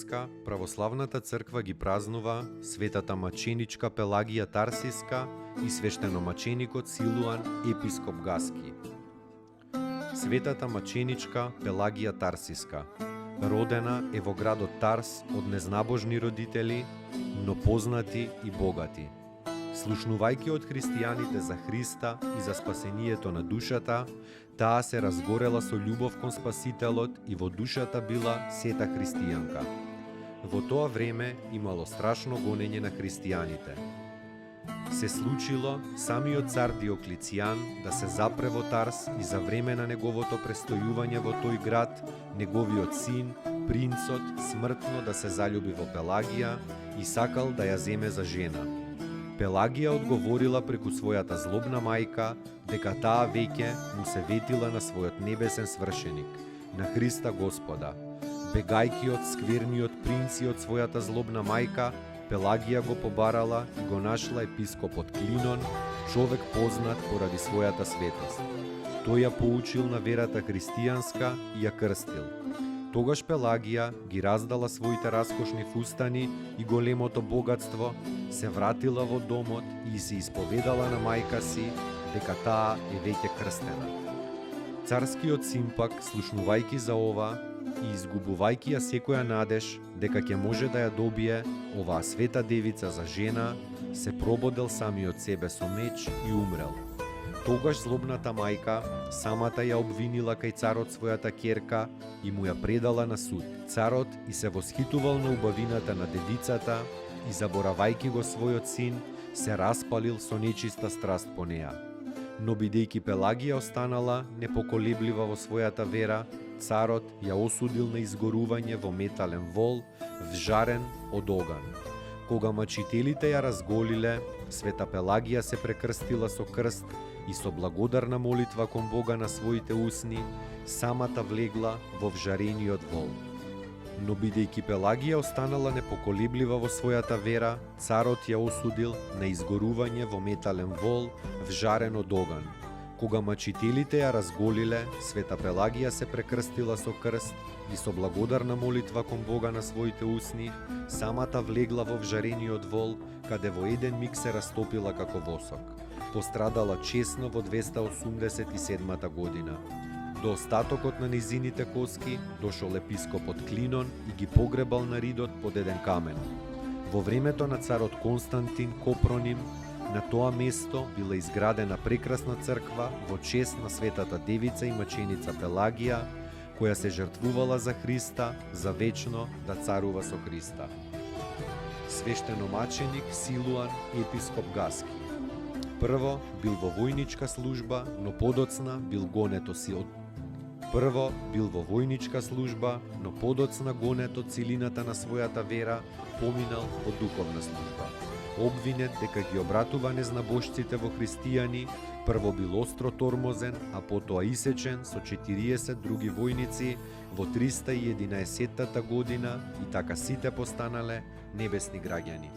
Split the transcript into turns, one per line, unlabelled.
Денеска православната црква ги празнува светата маченичка Пелагија Тарсиска и свештеномаченикот Силуан епископ Гаски. Светата маченичка Пелагија Тарсиска родена е во градот Тарс од незнабожни родители, но познати и богати. Слушнувајќи од христијаните за Христа и за спасението на душата, таа се разгорела со љубов кон Спасителот и во душата била сета христијанка. Во тоа време имало страшно гонење на христијаните. Се случило самиот цар Диоклицијан да се запре во Тарс и за време на неговото престојување во тој град, неговиот син, принцот, смртно да се заљуби во Пелагија и сакал да ја земе за жена. Пелагија одговорила преку својата злобна мајка дека таа веќе му се ветила на својот небесен свршеник, на Христа Господа. Бегајќи од скверниот принц и од својата злобна мајка, Пелагија го побарала и го нашла епископот Клинон, човек познат поради својата светост. Тој ја поучил на верата христијанска и ја крстил. Тогаш Пелагија ги раздала своите раскошни фустани и големото богатство, се вратила во домот и се исповедала на мајка си дека таа е веќе крстена. Царскиот син пак, слушнувајќи за ова и изгубувајќи ја секоја надеж дека ќе може да ја добие оваа света девица за жена, се прободел самиот себе со меч и умрел. Тогаш злобната мајка самата ја обвинила кај царот својата ќерка и му ја предала на суд. Царот и се восхитувал на убавината на девицата и заборавајќи го својот син, се распалил со нечиста страст по неа. Но бидејќи Пелагија останала непоколеблива во својата вера, царот ја осудил на изгорување во метален вол, вжарен од оган. Кога мачителите ја разголиле, света Пелагија се прекрстила со крст и со благодарна молитва кон Бога на своите усни, самата влегла во вжарениот вол. Но бидејќи Пелагија останала непоколеблива во својата вера, царот ја осудил на изгорување во метален вол, вжарен од оган. Кога мачителите ја разголиле, света Пелагија се прекрстила со крст и со благодарна молитва кон Бога на своите усни, самата влегла во вжарениот вол, каде во еден миг се растопила како восок. Пострадала чесно во 287 година. До остатокот на низините коски дошол епископот Клинон и ги погребал на ридот под еден камен. Во времето на царот Константин Копроним, на тоа место била изградена прекрасна црква во чест на светата девица и маченица Пелагија, која се жртвувала за Христа, за вечно да царува со Христа. Свештеномаченик Силуан епископ Гаски. Прво бил во војничка служба, но подоцна бил гонето гонет од силината на својата вера, поминал во духовна служба. Обвинет дека ги обратува незнабожците во христијани, прво бил остро тормозен, а потоа исечен со 40 други војници во 311 година и така сите постанале небесни граѓани.